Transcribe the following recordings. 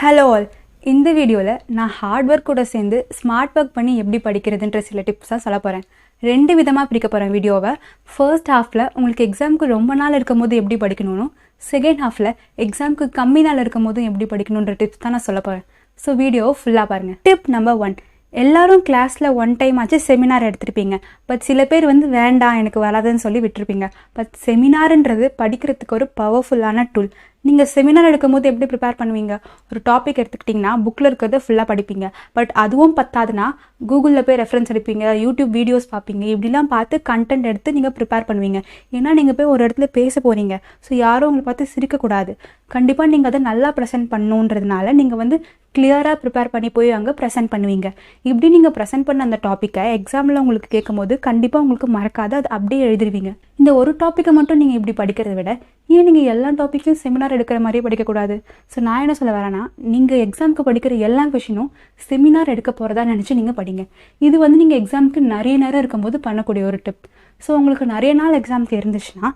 Hello all. இந்த வீடியோவில் நான் ஹார்ட் ஒர்க் கூட சேர்ந்து ஸ்மார்ட் ஒர்க் பண்ணி எப்படி படிக்கிறதுன்ற சில டிப்ஸ் தான் சொல்ல போகிறேன். 2 விதமாக பிரிக்க போகிறேன் வீடியோவை. ஃபர்ஸ்ட் ஹாஃபில் உங்களுக்கு எக்ஸாமுக்கு ரொம்ப நாள் இருக்கும் போது எப்படி படிக்கணும், செகண்ட் ஹாஃபில் எக்ஸாமுக்கு கம்மி நாள் இருக்கும் போதும் எப்படி படிக்கணுன்ற டிப்ஸ் தான் நான் சொல்ல போகிறேன். ஸோ வீடியோவை ஃபுல்லாக பாருங்கள். டிப் நம்பர் 1, எல்லாரும் கிளாஸில் ஒன் டைம் ஆச்சு செமினார் எடுத்திருப்பீங்க. பட் சில பேர் வேண்டாம் எனக்கு வராதுன்னு சொல்லி விட்டுருப்பீங்க. பட் செமினார்ன்றது படிக்கிறதுக்கு ஒரு பவர்ஃபுல்லான டூல். நீங்கள் செமினார் எடுக்கும் போது எப்படி ப்ரிப்பேர் பண்ணுவீங்க? ஒரு டாபிக் எடுத்துக்கிட்டிங்கன்னா புக்கில் இருக்கிறத ஃபுல்லாக படிப்பீங்க. பட் அதுவும் பத்தாதுன்னா கூகுளில் போய் ரெஃபரன்ஸ் எடுப்பீங்க, யூடியூப் வீடியோஸ் பார்ப்பீங்க. இப்படிலாம் பார்த்து கண்டென்ட் எடுத்து நீங்கள் ப்ரிப்பேர் பண்ணுவீங்க. ஏன்னா நீங்கள் போய் ஒரு இடத்துல பேச போகிறீங்க. ஸோ யாரும் உங்களை பார்த்து சிரிக்கக்கூடாது. கண்டிப்பாக நீங்கள் அதை நல்லா ப்ரெசென்ட் பண்ணணுன்றதுனால நீங்கள் கிளியராக ப்ரிப்பேர் பண்ணி போய் அங்கே ப்ரெசென்ட் பண்ணுவீங்க. இப்படி நீங்கள் ப்ரெசென்ட் பண்ண அந்த டாப்பிக்கை எக்ஸாமில் உங்களுக்கு கேட்கும் போது கண்டிப்பாக உங்களுக்கு மறக்காது, அது அப்படியே எழுதிருவீங்க. இந்த ஒரு டாப்பிக்கை மட்டும் நீங்கள் இப்படி படிக்கிறத விட ஏன் நீங்கள் எல்லா டாப்பிக்கும் செமினார் எடுக்கிற மாதிரியே படிக்கக்கூடாது? ஸோ நான் என்ன சொல்ல வரேன்னா, நீங்கள் எக்ஸாமுக்கு படிக்கிற எல்லா கொஷினும் செமினார் எடுக்க போகிறதா நினச்சி நீங்கள் படிங்க. இது நீங்கள் எக்ஸாமுக்கு நிறைய நேரம் இருக்கும்போது பண்ணக்கூடிய ஒரு டிப். ஸோ உங்களுக்கு நிறைய நாள் எக்ஸாமுக்கு இருந்துச்சுன்னா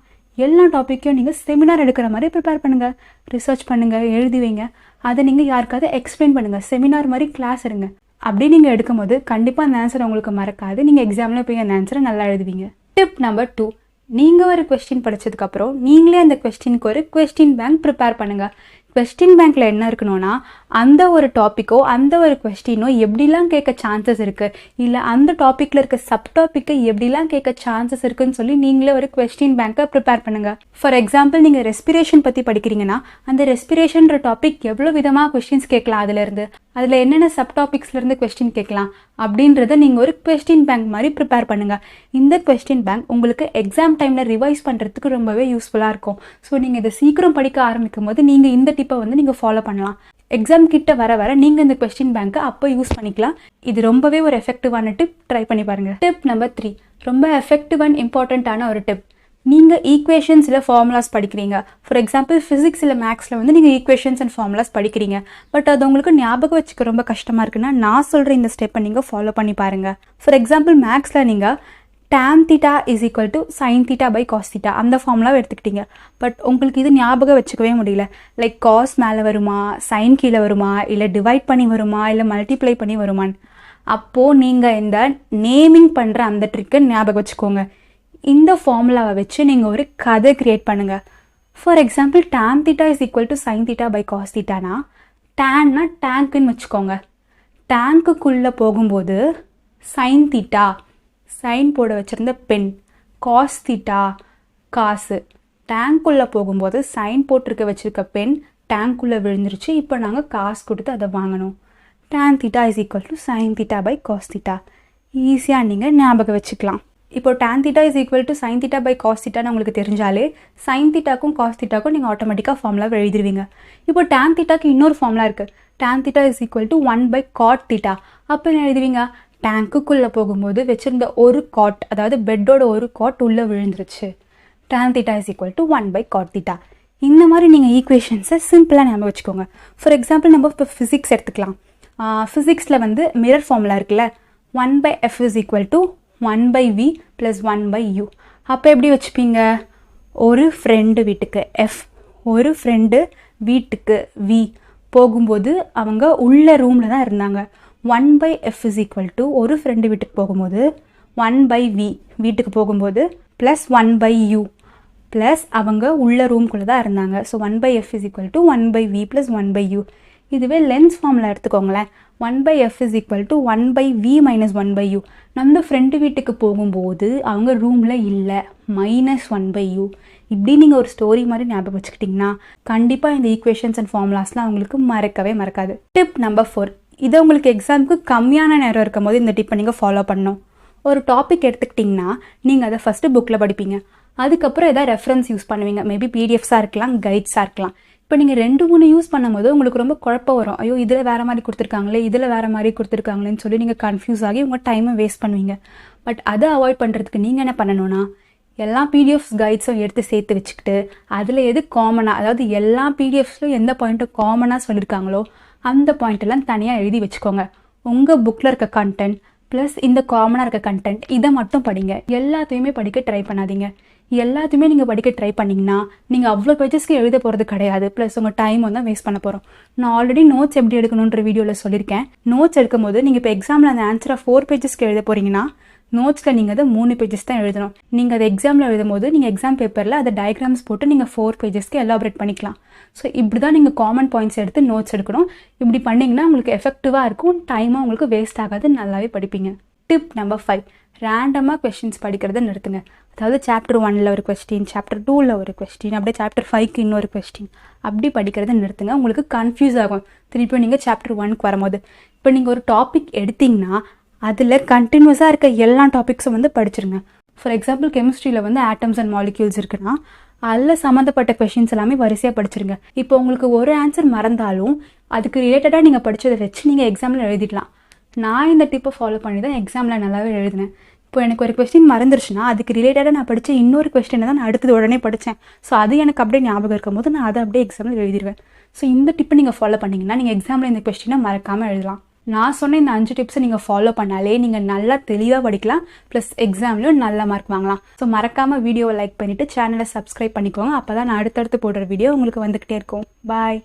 எல்லா டாப்பிக்கையும் நீங்கள் செமினார் எடுக்கிற மாதிரி ப்ரிப்பேர் பண்ணுங்கள், ரிசர்ச் பண்ணுங்கள், எழுதி வைங்க. அதை நீங்கள் யாருக்காவது எக்ஸ்பிளைன் பண்ணுங்கள். செமினார் மாதிரி கிளாஸ் எடுங்க. அப்படி நீங்கள் எடுக்கும்போது கண்டிப்பாக அந்த ஆன்சர் உங்களுக்கு மறக்காது. நீங்கள் எக்ஸாமில் போய் அந்த ஆன்சரை நல்லா எழுதுவீங்க. டிப் நம்பர் 2, நீங்கள் ஒரு கொஸ்டின் படித்ததுக்கப்புறம் நீங்களே அந்த கொஸ்டினுக்கு ஒரு கொஸ்டின் பேங்க் ப்ரிப்பேர் பண்ணுங்கள். கொஸ்டின் பேங்க்கில் என்ன இருக்கணும்னா, அந்த ஒரு டாப்பிக்கோ அந்த ஒரு கொஸ்டினோ எப்படிலாம் கேட்க சான்சஸ் இருக்குது, இல்லை அந்த டாப்பிக்கில் இருக்க சப் டாப்பிக்கை எப்படிலாம் கேட்க சான்சஸ் இருக்குதுன்னு சொல்லி நீங்களே ஒரு கொஸ்டின் பேங்க்கை ப்ரிப்பேர் பண்ணுங்கள். ஃபார் எக்ஸாம்பிள், நீங்கள் ரெஸ்பிரேஷன் பற்றி படிக்கிறீங்கன்னா அந்த ரெஸ்பிரேஷன்ற டாபிக் எவ்வளோ விதமாக கொஸ்டின்ஸ் கேட்கலாம், அதில் என்னென்ன சப் டாபிக்ஸ்லேருந்து கொஸ்டின் கேட்கலாம் அப்படின்றத நீங்கள் ஒரு கொஸ்டின் பேங்க் மாதிரி ப்ரிப்பேர் பண்ணுங்கள். இந்த கொஸ்டின் பேங்க் உங்களுக்கு எக்ஸாம் டைமில் ரிவைஸ் பண்ணுறதுக்கு ரொம்பவே யூஸ்ஃபுல்லாக இருக்கும். ஸோ நீங்கள் இதை சீக்கிரம் படிக்க ஆரம்பிக்கும் போது நீங்கள் இந்த டிப்பை நீங்கள் ஃபாலோ பண்ணலாம். எக்ஸாம் கிட்ட வர நீங்கள் இந்த கொஸ்டின் பேங்க்கை அப்போ யூஸ் பண்ணிக்கலாம். இது ரொம்பவே ஒரு எஃபெக்டிவான டிப். ட்ரை பண்ணி பாருங்கள். டிப் நம்பர் 3, ரொம்ப எஃபெக்டிவ் அண்ட் இம்பார்ட்டண்ட்டான ஒரு டிப். நீங்கள் ஈக்குவேஷன்ஸில் ஃபார்முலாஸ் படிக்கிறீங்க. ஃபார் எக்ஸாம்பிள், ஃபிசிக்ஸில் மேக்ஸில் நீங்கள் ஈக்குவேஷன்ஸ் அண்ட் ஃபார்முலாஸ் படிக்கிறீங்க. பட் அது உங்களுக்கு ஞாபகம் வச்சுக்க ரொம்ப கஷ்டமாக இருக்குன்னா நான் சொல்கிற இந்த ஸ்டெப்பை நீங்கள் ஃபாலோ பண்ணி பாருங்கள். ஃபார் எக்ஸாம்பிள், மேக்ஸில் நீங்கள் tan theta is equal to sin theta by cos theta அந்த ஃபார்முலாவை எடுத்துக்கிட்டீங்க. பட் உங்களுக்கு இது ஞாபகம் வச்சுக்கவே முடியல. லைக் காஸ் மேலே வருமா, சைன் கீழே வருமா, இல்லை டிவைட் பண்ணி வருமா, இல்லை மல்டிப்ளை பண்ணி வருமான்னு. அப்போது நீங்கள் இந்த நேமிங் பண்ணுற அந்த ட்ரிக்கை ஞாபகம் வச்சுக்கோங்க. இந்த ஃபார்முலாவை வச்சு நீங்கள் ஒரு கதை க்ரியேட் பண்ணுங்கள். For example, tan theta is equal to sin theta by cos thetaனா டேன்னா டேங்க்குன்னு வச்சுக்கோங்க. டேங்க்குள்ளே போகும்போது சைன் தீட்டா, சைன் போட வச்சுருந்த பென், காஸ் தீட்டா காசு. டேங்க்குள்ளே போகும்போது சைன் போட்டிருக்க வச்சுருக்க பென் டேங்க்குள்ளே விழுந்துருச்சு. இப்போ நாங்கள் காசு கொடுத்து அதை வாங்கணும். tan theta is equal to sin theta by cos theta. ஈஸியாக நீங்கள் ஞாபகம் வச்சுக்கலாம். இப்போ tan theta is equal to sin theta by cos theta உங்களுக்கு தெரிஞ்சாலே sin thetaக்கும் cos thetaக்கும் நீங்கள் ஆட்டோமேட்டிக்காக ஃபார்முலாவை எழுதிடுவீங்க. இப்போ tan thetaக்கு இன்னொரு ஃபார்முலா இருக்குது. tan theta is equal to 1 by cot theta. அப்போ என்ன எழுதுவீங்க? டேங்க்குள்ளே போகும்போது வச்சுருந்த ஒரு காட், அதாவது பெட்டோட ஒரு காட் உள்ளே விழுந்துருச்சு. tan theta is equal to 1 by cot theta. இந்த மாதிரி நீங்கள் ஈக்குவேஷன்ஸை சிம்பிளாக ஞாபகம் வச்சுக்கோங்க. ஃபார் எக்ஸாம்பிள், நம்ம இப்போ ஃபிசிக்ஸ் எடுத்துக்கலாம். ஃபிசிக்ஸில் மிரர் ஃபார்முலா இருக்குல்ல, 1 by f is equal to 1 by v plus 1 by u. அப்போ எப்படி வச்சுப்பீங்க? ஒரு ஃப்ரெண்டு வீட்டுக்கு f, ஒரு ஃப்ரெண்டு வீட்டுக்கு v போகும்போது அவங்க உள்ள ரூமில் தான் இருந்தாங்க. 1 by f is equal to ஒரு ஃப்ரெண்டு வீட்டுக்கு போகும்போது 1 by v வீட்டுக்கு போகும்போது ப்ளஸ் 1 by u ப்ளஸ் அவங்க உள்ள ரூம்குள்ளே தான் இருந்தாங்க. So 1 by f is equal to 1 by v plus 1 by u. இதுவே லென்ஸ் ஃபார்முலா எடுத்துக்கோங்களேன். 1 by f is equal to 1 by v minus 1 by u. நம்ம ஃப்ரெண்டு வீட்டுக்கு போகும்போது அவங்க ரூமில் இல்லை, -1 by u. இப்படி நீங்கள் ஒரு ஸ்டோரி மாதிரி ஞாபகம் வச்சுக்கிட்டிங்கன்னா கண்டிப்பாக இந்த ஈக்குவேஷன்ஸ் அண்ட் ஃபார்முலாஸ்லாம் அவங்களுக்கு மறக்கவே மறக்காது. டிப் நம்பர் 4, இதை உங்களுக்கு எக்ஸாமுக்கு கம்மியான நேரம் இருக்கும் போது இந்த டிப்பை நீங்கள் ஃபாலோ பண்ணணும். ஒரு டாபிக் எடுத்துக்கிட்டிங்கன்னா நீங்கள் அதை ஃபஸ்ட்டு புக்கில் படிப்பீங்க. அதுக்கப்புறம் எதாவது ரெஃபரன்ஸ் யூஸ் பண்ணுவீங்க. மேபி பிடிஎஃப்ஸாக இருக்கலாம், கைட்ஸாக இருக்கலாம். இப்போ நீங்கள் 2-3 யூஸ் பண்ணும்போது உங்களுக்கு ரொம்ப குழப்பம் வரும். ஐயோ, இதில் வேறு மாதிரி கொடுத்துருக்காங்களே, இதில் வேறு மாதிரி கொடுத்துருக்காங்களேன்னு சொல்லி நீங்கள் கன்ஃபியூஸ் ஆகி உங்கள் டைமை வேஸ்ட் பண்ணுவீங்க. பட் அதை அவாய்ட் பண்ணுறதுக்கு நீங்கள் என்ன பண்ணணும்னா, எல்லா பிடிஎஃப்ஸ் கைட்ஸும் எடுத்து சேர்த்து வச்சுக்கிட்டு அதில் எது காமனாக, அதாவது எல்லா பிடிஎஃப்ஸ்லையும் எந்த பாயிண்ட்டை காமனாக சொல்லியிருக்காங்களோ அந்த பாயிண்டெல்லாம் தனியாக எழுதி வச்சுக்கோங்க. உங்கள் புக்கில் இருக்க கண்டென்ட் ப்ளஸ் இந்த காமனாக இருக்க கண்டென்ட் இதை மட்டும் படிங்க. எல்லாத்தையுமே படிக்க ட்ரை பண்ணாதீங்க. எல்லாத்தையுமே நீங்கள் படிக்க ட்ரை பண்ணிங்கன்னா நீங்கள் அவ்வளோ பேஜஸ்க்கு எழுத போகிறது கிடையாது. ப்ளஸ் உங்கள் டைம் வந்து வேஸ்ட் பண்ண போகிறோம். நான் ஆல்ரெடி நோட்ஸ் எப்படி எடுக்கணுன்ற வீடியோவில் சொல்லியிருக்கேன். நோட்ஸ் எடுக்கும்போது நீங்கள் இப்போ எக்ஸாமில் அந்த ஆன்சரை 4 பேஜஸ்க்கு எழுத போகிறீங்கன்னா நோட்ஸில் நீங்கள் அதை 3 பேஜஸ் தான் எழுதணும். நீங்கள் அதை எக்ஸாமில் எழுதும் போது நீங்கள் எக்ஸாம் பேப்பரில் அதை டயக்ராம்ஸ் போட்டு நீங்கள் 4 பேஜஸ்க்கு எலாபரேட் பண்ணிக்கலாம். ஸோ இப்படி தான் நீங்கள் காமன் பாயிண்ட்ஸ் எடுத்து நோட்ஸ் எடுக்கணும். இப்படி பண்ணிங்கன்னா உங்களுக்கு எஃபெக்டிவாக இருக்கும், டைமும் உங்களுக்கு வேஸ்ட் ஆகாது, நல்லாவே படிப்பீங்க. டிப் நம்பர் 5, ரேண்டமாக கொஸ்டின்ஸ் படிக்கிறத நிறுத்துங்க. அதாவது சாப்டர் 1ல் ஒரு கொஸ்டின், சாப்டர் 2ல் ஒரு கொஸ்டின், அப்படியே சாப்டர் 5க்கு இன்னொரு கொஸ்டின், அப்படி படிக்கிறத நிறுத்துங்க. உங்களுக்கு கன்ஃபியூஸ் ஆகும் திருப்பியும் நீங்கள் சாப்டர் 1க்கு வரும்போது. இப்போ நீங்கள் ஒரு டாபிக் எடுத்திங்கன்னா அதில் கண்டினியூஸாக இருக்க எல்லா டாபிக்ஸும் வந்து படிச்சிருங்க. ஃபார் எக்ஸாம்பிள் கெமிஸ்ட்ரியில் வந்து ஆட்டம்ஸ் அண்ட் மாலிக்யூல்ஸ் இருக்குன்னா அதில் சம்மந்தப்பட்ட கொஷின்ஸ் எல்லாமே வரிசையாக படிச்சிருங்க. இப்போ உங்களுக்கு ஒரு ஆன்சர் மறந்தாலும் அதுக்கு ரிலேட்டடாக நீங்கள் படித்ததை வச்சு நீங்கள் எக்ஸாமில் எழுதிடலாம். நான் இந்த டிப்பை ஃபாலோ பண்ணி தான் எக்ஸாமில் நல்லாவே எழுதினேன். இப்போ எனக்கு ஒரு கொஸ்டின் மறந்துருச்சுன்னா அதுக்கு ரிலேட்டடாக நான் படித்த இன்னொரு கொஸ்டினை தான் நான் அடுத்தது உடனே படித்தேன். ஸோ அது எனக்கு அப்படியே ஞாபகம் இருக்கும் போது நான் அதை அப்படியே எக்ஸாமில் எழுதிடுவேன். ஸோ இந்த டிப்பை நீங்கள் ஃபாலோ பண்ணிங்கன்னா நீங்கள் எக்ஸாமில் இந்த கொஸ்டினை மறக்காமல் எழுதலாம். நான் சொன்ன இந்த 5 டிப்ஸை நீங்கள் ஃபாலோ பண்ணாலே நீங்கள் நல்லா தெளிவாக படிக்கலாம், ப்ளஸ் எக்ஸாம்லையும் நல்ல மார்க் வாங்கலாம். ஸோ மறக்காமல் வீடியோவை லைக் பண்ணிவிட்டு சேனலை சப்ஸ்கிரைப் பண்ணிக்கோங்க. அப்போ தான் நான் அடுத்தடுத்து போடுற வீடியோ உங்களுக்கு வந்துக்கிட்டே இருக்கும். பாய்.